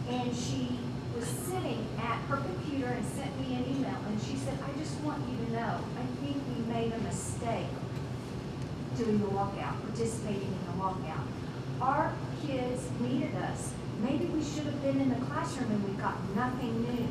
And she was sitting at her computer and sent me an email, and she said, I just want you to know, I think we made a mistake doing the walkout, participating in the walkout. Our kids needed us. Maybe we should have been in the classroom and we got nothing new.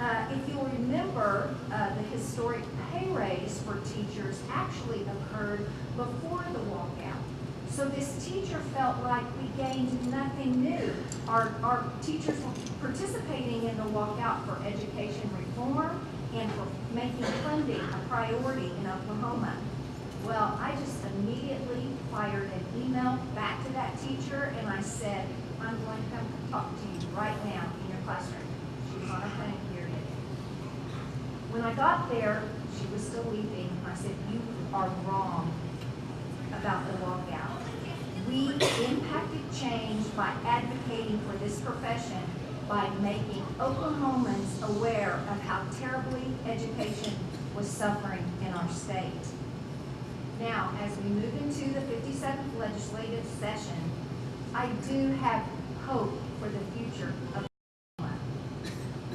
If you'll remember, the historic pay raise for teachers actually occurred before the walkout. So this teacher felt like we gained nothing new. Our teachers were participating in the walkout for education reform and for making funding a priority in Oklahoma. Well, I just immediately fired an email back to that teacher and I said, I'm going to come talk to you right now in your classroom. She was on her phone period. When I got there, she was still weeping. I said, you are wrong about the walkout. We impacted change by advocating for this profession, by making Oklahomans aware of how terribly education was suffering in our state. Now, as we move into the 57th legislative session, I do have hope for the future of Oklahoma.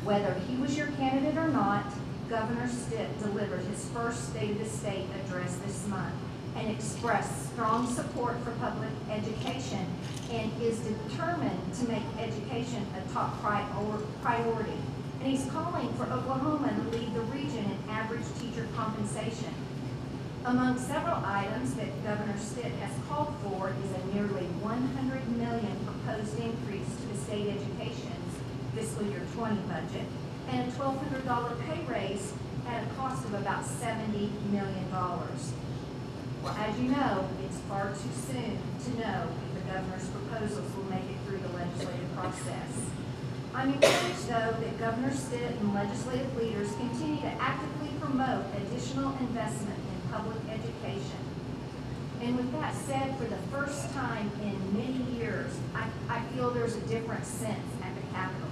Whether he was your candidate or not, Governor Stitt delivered his first State of the State address this month and expressed strong support for public education and is determined to make education a top priority. And he's calling for Oklahoma to lead the region in average teacher compensation. Among several items that Governor Stitt has called for is a nearly $100 million proposed increase to the state education's fiscal year 20 budget and a $1,200 pay raise at a cost of about $70 million. Well, as you know, it's far too soon to know if the governor's proposals will make it through the legislative process. I'm encouraged, though, that Governor Stitt and legislative leaders continue to actively promote additional investment in public education. And with that said, for the first time in many years, I feel there's a different sense at the Capitol.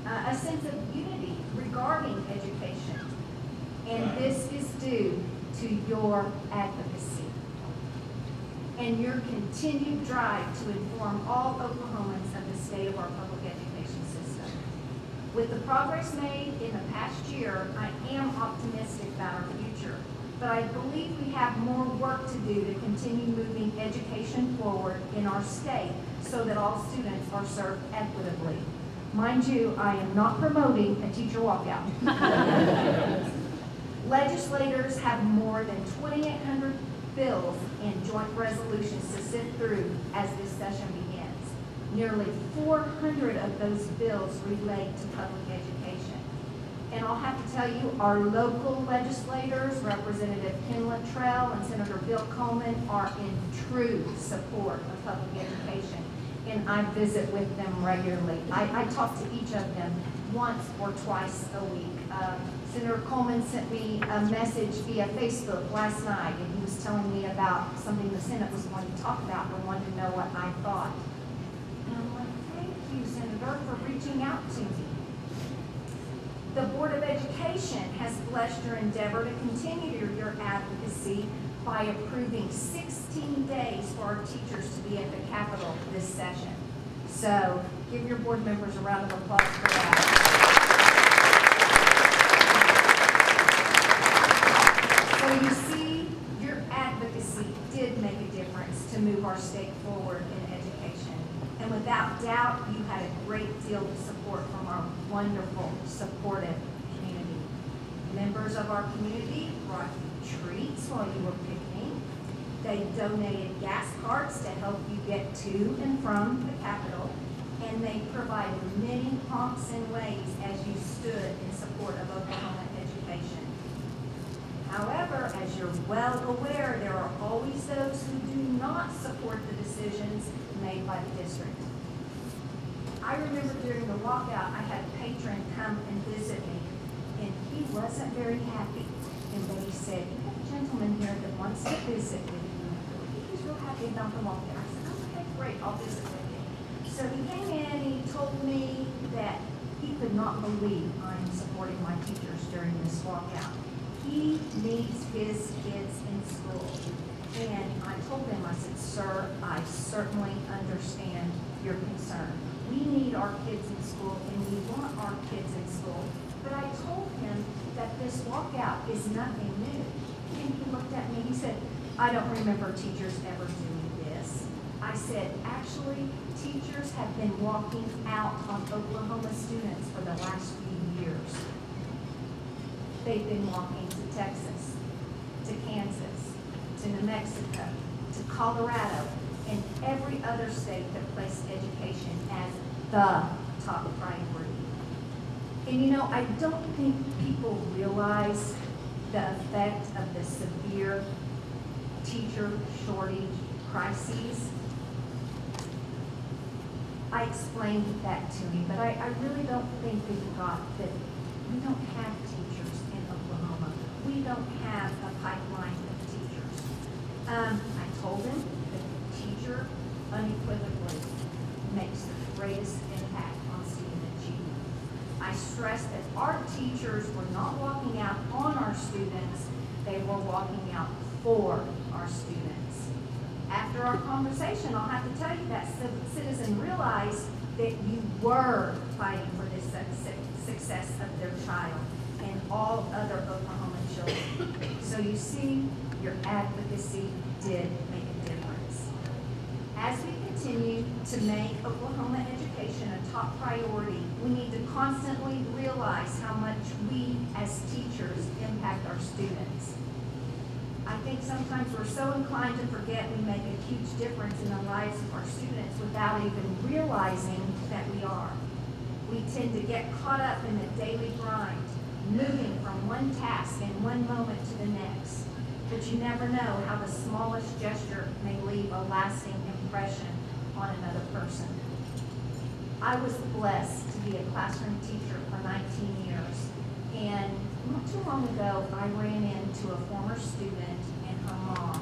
A sense of unity regarding education. And this is due to your advocacy and your continued drive to inform all Oklahomans of the state of our public education system. With the progress made in the past year, I am optimistic about our future, but I believe we have more work to do to continue moving education forward in our state so that all students are served equitably. Mind you, I am not promoting a teacher walkout. Legislators have more than 2,800 bills and joint resolutions to sift through as this session begins. Nearly 400 of those bills relate to public education. And I'll have to tell you, our local legislators, Representative Ken Luttrell and Senator Bill Coleman, are in true support of public education. And I visit with them regularly. I talk to each of them once or twice a week. Senator Coleman sent me a message via Facebook last night, and he was telling me about something the Senate was going to talk about and wanted to know what I thought. And I'm like, thank you, Senator, for reaching out to me. The Board of Education has blessed your endeavor to continue your advocacy by approving 16 days for our teachers to be at the Capitol this session. So give your board members a round of applause for that. So you see, your advocacy did make a difference to move our state forward in education. And without doubt, you had a great deal of support from our wonderful, supportive community. Members of our community brought you treats while you were picnicking. They donated gas cards to help you get to and from the Capitol. And they provided many honks and waves as you stood in support of Oklahoma education. However, as you're well aware, there are always those who do not support the decisions made by the district. I remember during the walkout, I had a patron come and visit me, and he wasn't very happy. And they said, "You have a gentleman here that wants to visit with you. He's real happy about the walkout." I said, "Okay, great, I'll visit with you." So he came in and he told me that he could not believe I'm supporting my teachers during this walkout. He needs his kids in school. And I told him, I said, "Sir, I certainly understand your concern. We need our kids in school and we want our kids in school." But I told him that this walkout is nothing new. And he looked at me, he said, "I don't remember teachers ever doing this." I said, "Actually, teachers have been walking out on Oklahoma students for the last few years. They've been walking to Texas, to Kansas, to New Mexico, to Colorado, and every other state that placed education as the top priority." And you know, I don't think people realize the effect of the severe teacher shortage crises. I explained that to him, but I really don't think we got that we don't have teachers in Oklahoma. We don't have a pipeline of teachers. I told him that the teacher unequivocally makes the greatest impact on student achievement. I stressed that our teachers were not walking out on our students, they were walking out for our students. After our conversation, I'll have to tell you that citizen realized that you were fighting for the success of their child and all other Oklahoma children. So you see, your advocacy did make a difference. As we continue to make Oklahoma education a top priority, we need to constantly realize how much we as teachers impact our students. I think sometimes we're so inclined to forget we make a huge difference in the lives of our students without even realizing that we are. We tend to get caught up in the daily grind, moving from one task and one moment to the next. But you never know how the smallest gesture may leave a lasting impression on another person. I was blessed to be a classroom teacher for 19 years. And not too long ago, I ran into a former student and her mom.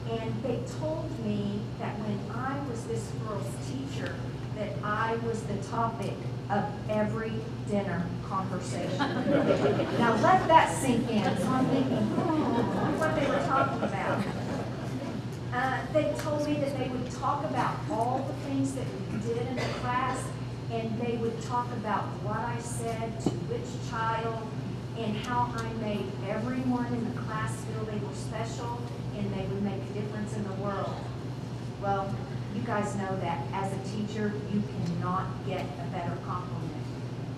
And they told me that when I was this girl's teacher, that I was the topic of every dinner conversation. Now let that sink in. So I'm thinking, what they were talking about. They told me that they would talk about all the things that we did in the class, and they would talk about what I said to which child and how I made everyone in the class feel they were special and they would make a difference in the world. Well, you guys know that as a teacher, you cannot get a better compliment.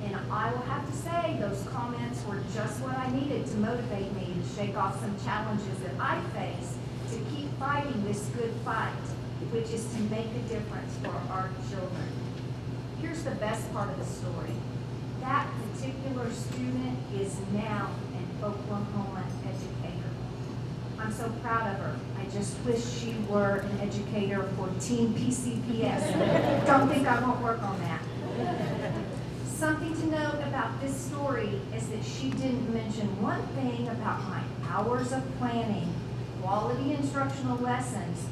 And I will have to say those comments were just what I needed to motivate me to shake off some challenges that I face to keep fighting this good fight, which is to make a difference for our children. Here's the best part of the story. That particular student is now an Oklahoma educator. I'm so proud of her. I just wish she were an educator for Team PCPS. Don't think I won't work on that. Something to note about this story is that she didn't mention one thing about my hours of planning, quality instructional lessons,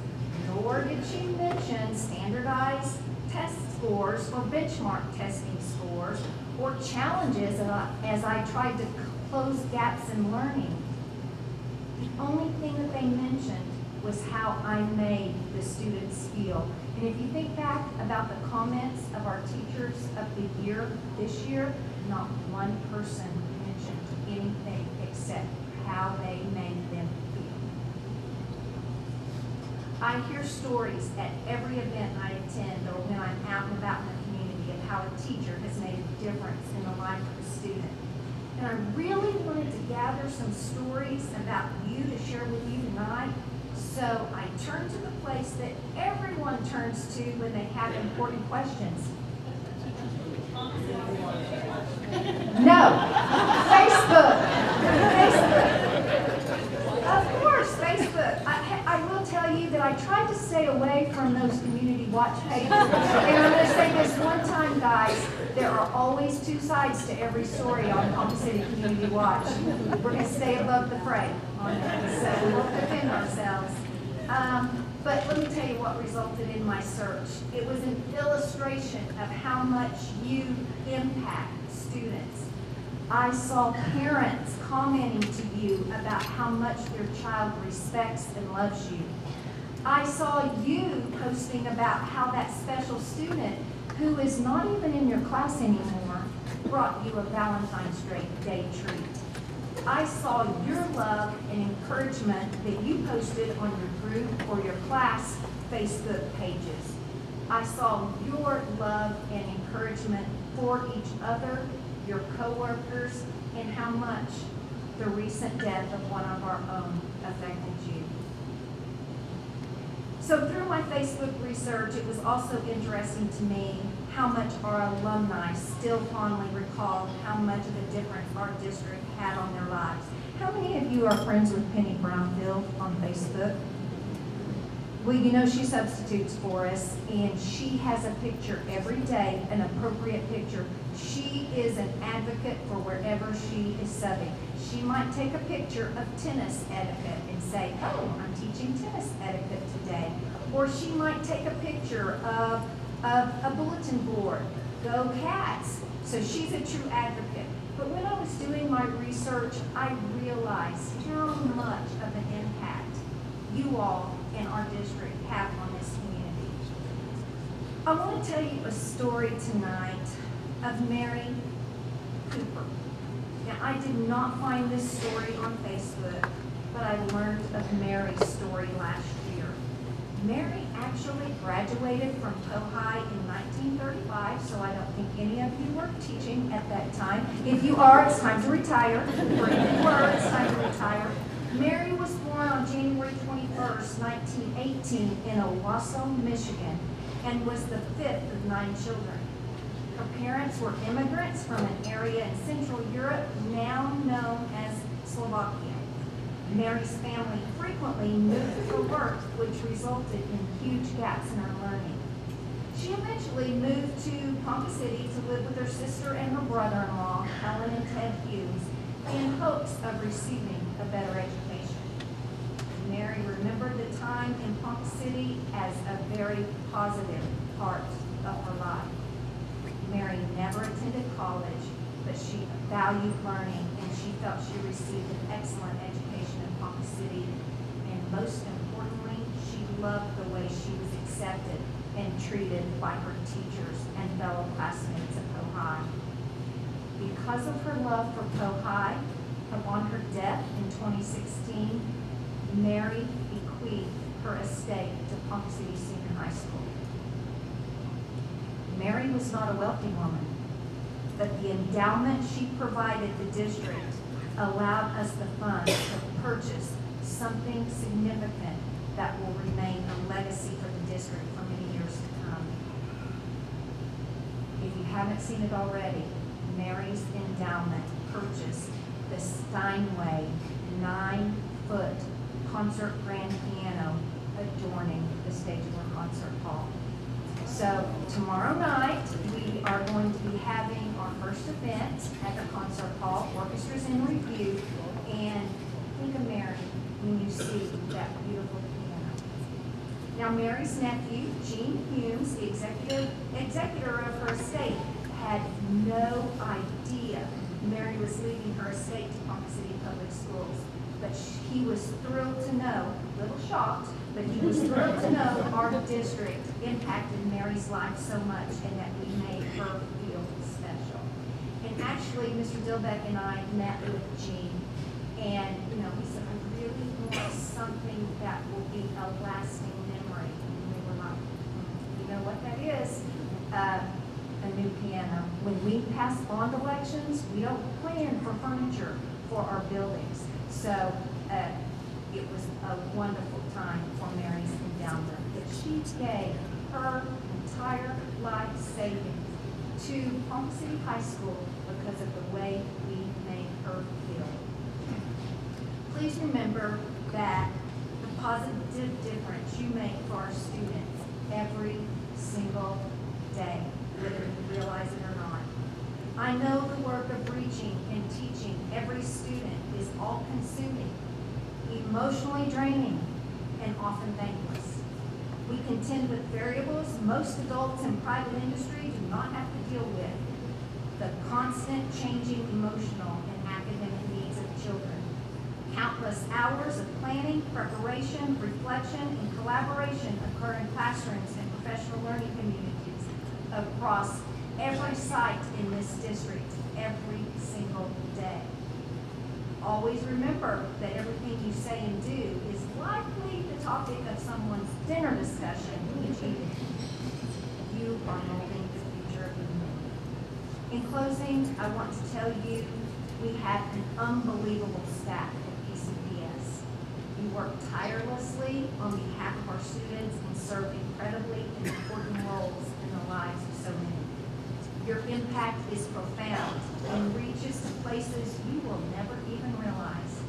nor did she mention standardized test scores or benchmark testing scores, or challenges as I tried to close gaps in learning. The only thing that they mentioned was how I made the students feel. And if you think back about the comments of our teachers of the year this year, not one person mentioned anything except how they made them feel. I hear stories at every event I attend or when I'm out and about in the community of how a teacher has made a difference in the life of a student. And I really wanted to gather some stories about you to share with you tonight. So I turned to the place that everyone turns to when they have important questions. No, Facebook. Of course, Facebook. I will tell you that I tried to stay away from those community watch pages. And I'm going to say this one time, guys. There are always two sides to every story on Ponca City Community Watch. We're going to stay above the fray on that, so we won't defend ourselves. But let me tell you what resulted in my search. It was an illustration of how much you impact students. I saw parents commenting to you about how much their child respects and loves you. I saw you posting about how that special student, who is not even in your class anymore, brought you a Valentine's Day treat. I saw your love and encouragement that you posted on your group or your class Facebook pages. I saw your love and encouragement for each other, your coworkers, and how much the recent death of one of our own affected you. So through my Facebook research, it was also interesting to me how much our alumni still fondly recall how much of a difference our district had on their lives. How many of you are friends with Penny Brownfield on Facebook? Well, you know she substitutes for us, and she has a picture every day, an appropriate picture. She is an advocate for wherever she is subbing. She might take a picture of tennis etiquette and say, oh, I'm teaching tennis etiquette today. Or she might take a picture of a bulletin board, Go Cats. So she's a true advocate. But when I was doing my research, I realized how much of an impact you all in our district have on this community. I want to tell you a story tonight of Mary Cooper. Now, I did not find this story on Facebook, but I learned of Mary's story last year. Mary actually graduated from High in 1935, so I don't think any of you were teaching at that time. If you are, it's time to retire. Or if you were, it's time to retire. Mary was born on January 21st, 1918 in Owasso, Michigan, and was the fifth of 9 children. Her parents were immigrants from an area in Central Europe now known as Slovakia. Mary's family frequently moved for work, which resulted in huge gaps in her learning. She eventually moved to Ponca City to live with her sister and her brother-in-law, Helen and Ted Hughes, in hopes of receiving a better education. Mary remembered the time in Ponca City as a very positive part of her life. Mary never attended college, but she valued learning, and she felt she received an excellent education in Ponca City. And most importantly, she loved the way she was accepted and treated by her teachers and fellow classmates at High. Because of her love for High, upon her death in 2016, Mary bequeathed her estate to Ponca City Senior High School. Mary was not a wealthy woman, but the endowment she provided the district allowed us the funds to purchase something significant that will remain a legacy for the district for many years to come. If you haven't seen it already, Mary's endowment purchased the Steinway 9-foot concert grand piano adorning the stage of our concert hall. So tomorrow night, we are going to be having our first event at the concert hall, Orchestras in Review, and think of Mary when you see that beautiful piano. Now, Mary's nephew, Gene Humes, the executor of her estate, had no idea Mary was leaving her estate to Ponca City Public Schools. But he was thrilled to know, a little shocked, but he was thrilled to know our district impacted Mary's life so much and that we made her feel special. And actually, Mr. Dilbeck and I met with Jean, and he said, I really want something that will be a lasting memory. And we were like, you know what that is? A new piano. When we pass bond elections, we don't plan for furniture for our buildings. So it was a wonderful time for Mary's endowment that she gave her entire life savings to Ponca City High School because of the way we made her feel. Please remember that the positive difference you make for our students every single day, whether you realize it or not. I know the work of reaching and teaching every student is all-consuming, emotionally draining, and often thankless. We contend with variables most adults in private industry do not have to deal with. The constant changing emotional and academic needs of children. Countless hours of planning, preparation, reflection, and collaboration occur in classrooms and professional learning communities across every site in this district every single day. Always remember that everything you say and do is likely the topic of someone's dinner discussion each evening. You are molding the future of the world. In closing, I want to tell you we have an unbelievable staff at PCPS. You work tirelessly on behalf of our students and serve incredibly important roles in the lives of so many. Your impact is profound and reaches to places you will never even realize.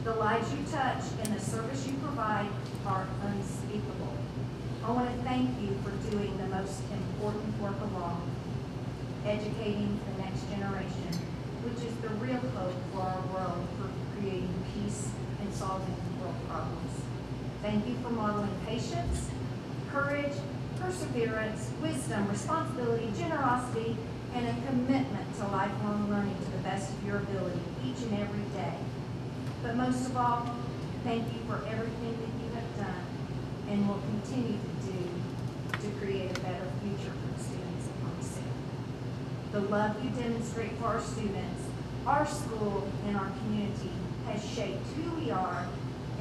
The lives you touch and the service you provide are unspeakable. I want to thank you for doing the most important work of all, educating the next generation, which is the real hope for our world, for creating peace and solving world problems. Thank you for modeling patience, courage, perseverance, wisdom, responsibility, generosity, and a commitment to lifelong learning to the best of your ability each and every day. But most of all, thank you for everything that you have done and will continue to do to create a better future for the students of Ponca City. The love you demonstrate for our students, our school, and our community has shaped who we are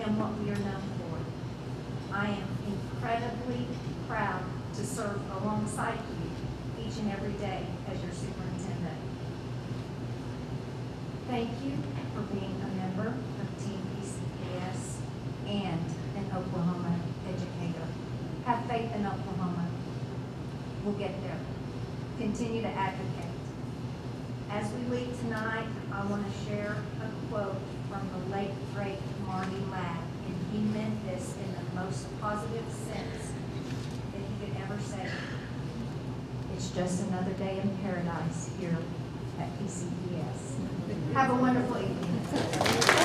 and what we are known for. I am incredibly proud to serve alongside you each and every day as your superintendent. Thank you for being a member of Team PCPS and an Oklahoma educator. Have faith in Oklahoma. We'll get there. Continue to advocate. As we leave tonight, I want to share a quote from the late, great Marty Ladd, and he meant this in the most positive sense that he could ever say. It's just another day in paradise here at PCPS. Have a wonderful evening.